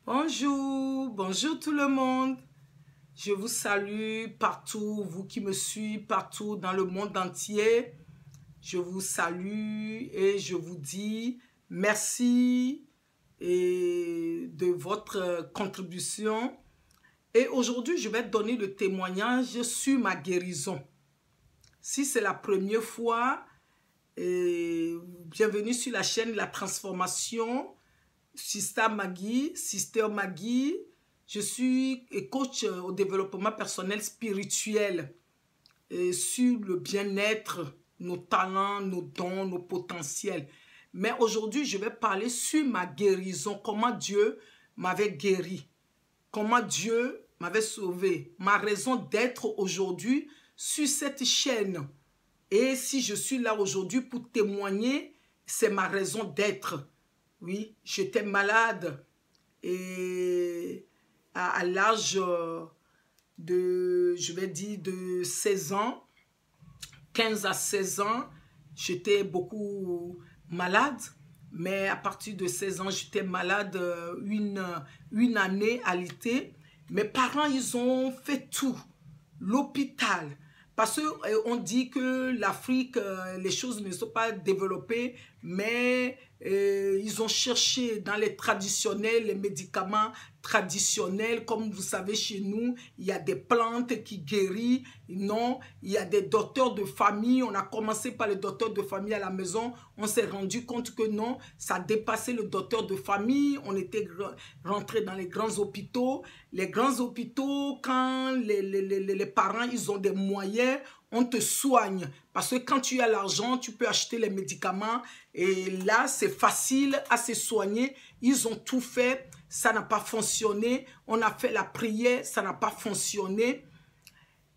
Bonjour, bonjour tout le monde. Je vous salue partout, vous qui me suivez partout dans le monde entier. Je vous salue et je vous dis merci de votre contribution. Et aujourd'hui, je vais donner le témoignage sur ma guérison. Si c'est la première fois, bienvenue sur la chaîne La Transformation. Sister Maggie, je suis coach au développement personnel spirituel sur le bien-être, nos talents, nos dons, nos potentiels. Mais aujourd'hui, je vais parler sur ma guérison, comment Dieu m'avait guéri, comment Dieu m'avait sauvé, ma raison d'être aujourd'hui sur cette chaîne. Et si je suis là aujourd'hui pour témoigner, c'est ma raison d'être. Oui, j'étais malade et à l'âge de, je vais dire, de 16 ans, 15 à 16 ans, j'étais beaucoup malade. Mais à partir de 16 ans, j'étais malade une année à l'été. Mes parents, ils ont fait tout. L'hôpital. Parce qu'on dit que l'Afrique, les choses ne sont pas développées, mais ils ont cherché dans les traditionnels, les médicaments traditionnels. Comme vous savez, chez nous, il y a des plantes qui guérissent. Non, il y a des docteurs de famille. On a commencé par les docteurs de famille à la maison. On s'est rendu compte que non, ça dépassait le docteur de famille. On était rentré dans les grands hôpitaux. Les grands hôpitaux, quand les parents, ils ont des moyens, on te soigne. Parce que quand tu as l'argent, tu peux acheter les médicaments. Et là, c'est facile à se soigner. Ils ont tout fait. Ça n'a pas fonctionné. On a fait la prière. Ça n'a pas fonctionné.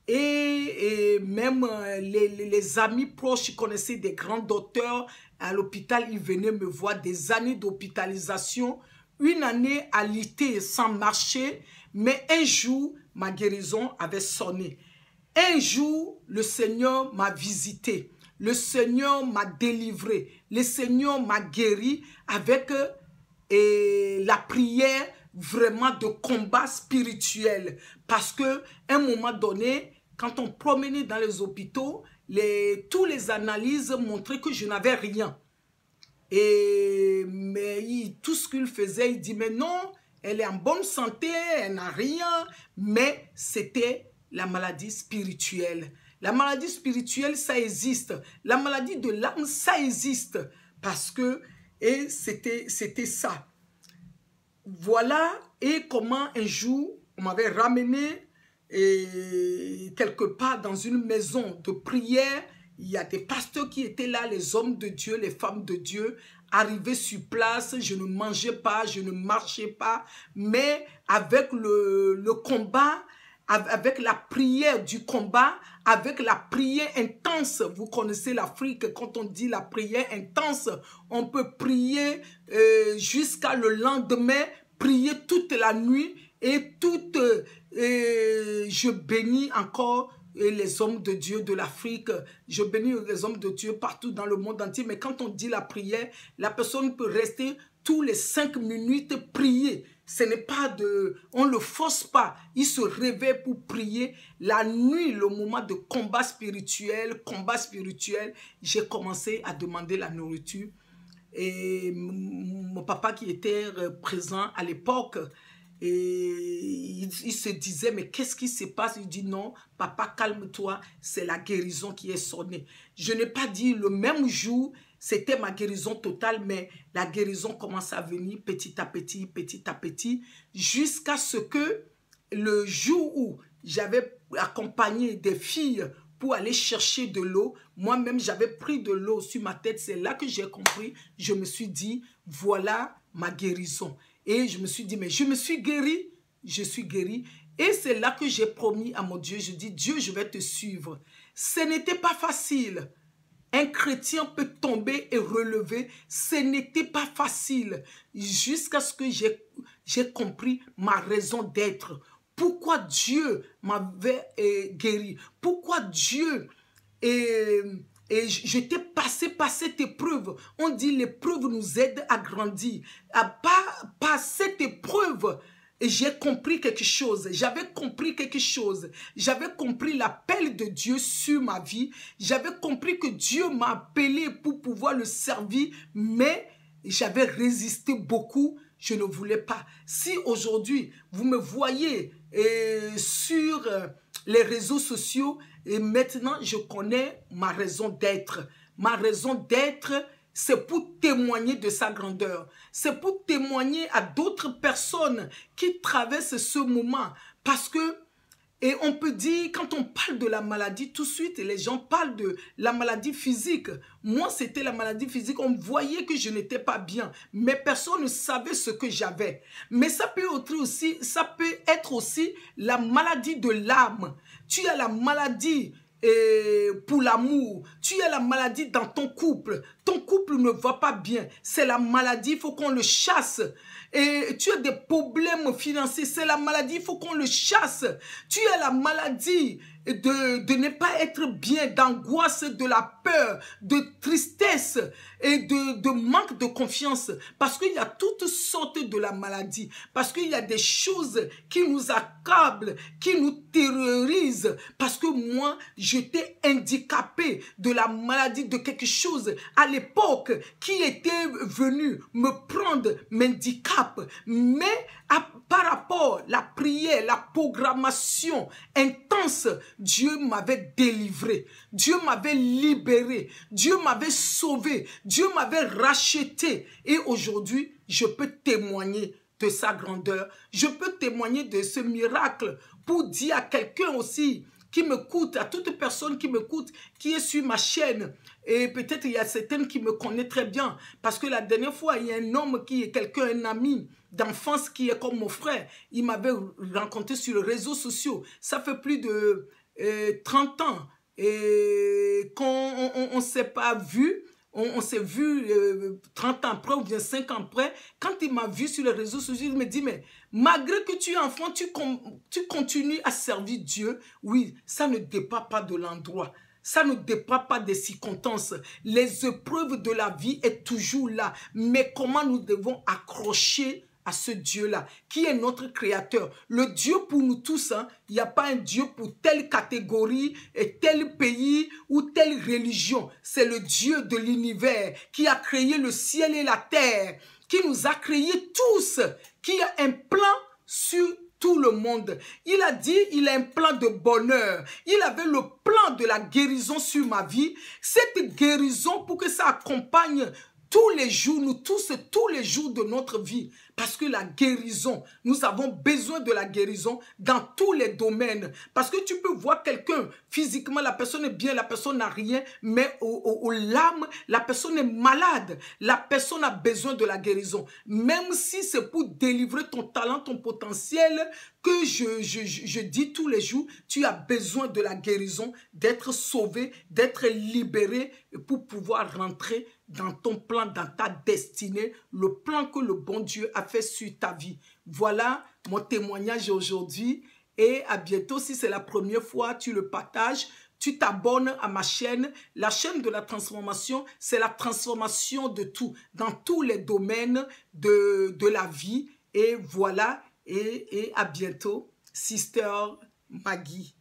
Et même les amis proches connaissaient des grands docteurs à l'hôpital. Ils venaient me voir, des années d'hospitalisation. Une année à l'été sans marcher. Mais un jour, ma guérison avait sonné. Un jour, le Seigneur m'a visité. Le Seigneur m'a délivré. Le Seigneur m'a guéri avec la prière vraiment de combat spirituel. Parce que un moment donné, quand on promenait dans les hôpitaux, tous les analyses montraient que je n'avais rien. Mais tout ce qu'il faisait, il dit, mais non, elle est en bonne santé, elle n'a rien. Mais c'était la maladie spirituelle. La maladie spirituelle, ça existe. La maladie de l'âme, ça existe. Parce que, et c'était ça. Voilà, et comment un jour, on m'avait ramené quelque part dans une maison de prière. Il y a des pasteurs qui étaient là, les hommes de Dieu, les femmes de Dieu, arrivés sur place. Je ne mangeais pas, je ne marchais pas, mais avec le combat, avec la prière du combat, avec la prière intense. Vous connaissez l'Afrique, quand on dit la prière intense, on peut prier jusqu'à le lendemain, prier toute la nuit et je bénis encore les hommes de Dieu de l'Afrique. Je bénis les hommes de Dieu partout dans le monde entier. Mais quand on dit la prière, la personne peut rester tous les 5 minutes prier. Ce n'est pas on ne le force pas. Il se réveille pour prier. La nuit, le moment de combat spirituel, j'ai commencé à demander la nourriture. Et mon papa qui était présent à l'époque, et il se disait, mais qu'est-ce qui se passe? Il dit, non, papa, calme-toi, c'est la guérison qui est sonnée. Je n'ai pas dit le même jour, c'était ma guérison totale, mais la guérison commence à venir petit à petit, jusqu'à ce que le jour où j'avais accompagné des filles pour aller chercher de l'eau, moi-même j'avais pris de l'eau sur ma tête, c'est là que j'ai compris, je me suis dit, voilà ma guérison. Et je me suis dit, mais je me suis guéri, je suis guéri. Et c'est là que j'ai promis à mon Dieu, je dis, Dieu, je vais te suivre. Ce n'était pas facile. Un chrétien peut tomber et relever. Ce n'était pas facile. Jusqu'à ce que j'ai compris ma raison d'être. Pourquoi Dieu m'avait guéri? Pourquoi Dieu... Et j'étais passé par cette épreuve. On dit l'épreuve nous aide à grandir. par cette épreuve, j'ai compris quelque chose. J'avais compris quelque chose. J'avais compris l'appel de Dieu sur ma vie. J'avais compris que Dieu m'a appelé pour pouvoir le servir, mais j'avais résisté beaucoup. Je ne voulais pas. Si aujourd'hui, vous me voyez sur les réseaux sociaux, et maintenant, je connais ma raison d'être. Ma raison d'être, c'est pour témoigner de sa grandeur. C'est pour témoigner à d'autres personnes qui traversent ce moment. Parce que, et on peut dire, quand on parle de la maladie, tout de suite, les gens parlent de la maladie physique. Moi, c'était la maladie physique. On voyait que je n'étais pas bien. Mais personne ne savait ce que j'avais. Mais ça peut être aussi la maladie de l'âme. Tu as la maladie pour l'amour, tu as la maladie dans ton couple ne va pas bien, c'est la maladie, il faut qu'on le chasse. Et tu as des problèmes financiers, c'est la maladie, il faut qu'on le chasse. Tu as la maladie de ne pas être bien, d'angoisse, de la peur, de tristesse et de manque de confiance. Parce qu'il y a toutes sortes de la maladie. Parce qu'il y a des choses qui nous accablent, qui nous terrorisent. Parce que moi, j'étais handicapé de la maladie, de quelque chose à l'époque qui était venu me prendre m'handicap. Mais par rapport à la prière, la programmation intense, Dieu m'avait délivré, Dieu m'avait libéré, Dieu m'avait sauvé, Dieu m'avait racheté. Et aujourd'hui, je peux témoigner de sa grandeur. Je peux témoigner de ce miracle pour dire à quelqu'un aussi qui m'écoute, à toute personne qui m'écoute, qui est sur ma chaîne. Et peut-être il y a certaines qui me connaissent très bien. Parce que la dernière fois, il y a un homme qui est quelqu'un, un ami d'enfance qui est comme mon frère. Il m'avait rencontré sur les réseaux sociaux. Ça fait plus de 30 ans et qu'on ne s'est pas vu. On s'est vu 30 ans après ou bien 5 ans après. Quand il m'a vu sur les réseaux sociaux, il me dit, mais malgré que tu es enfant, tu continues à servir Dieu. Oui, ça ne dépend pas de l'endroit. Ça ne dépend pas des circonstances. Les épreuves de la vie est toujours là. Mais comment nous devons accrocher à ce Dieu-là, qui est notre créateur. Le Dieu pour nous tous, hein, il n'y a pas un Dieu pour telle catégorie, et tel pays ou telle religion. C'est le Dieu de l'univers qui a créé le ciel et la terre, qui nous a créés tous, qui a un plan sur tout le monde. Il a dit, il a un plan de bonheur. Il avait le plan de la guérison sur ma vie. Cette guérison, pour que ça accompagne tous les jours, nous tous, tous les jours de notre vie. Parce que la guérison, nous avons besoin de la guérison dans tous les domaines. Parce que tu peux voir quelqu'un, physiquement, la personne est bien, la personne n'a rien, mais au l'âme, la personne est malade. La personne a besoin de la guérison. Même si c'est pour délivrer ton talent, ton potentiel, que je dis tous les jours, tu as besoin de la guérison, d'être sauvé, d'être libéré pour pouvoir rentrer dans ton plan, dans ta destinée, le plan que le bon Dieu a fait sur ta vie. Voilà mon témoignage aujourd'hui et à bientôt. Si c'est la première fois, tu le partages, tu t'abonnes à ma chaîne. La chaîne de la transformation, c'est la transformation de tout, dans tous les domaines de la vie. Et voilà, et à bientôt, Sister Maggie.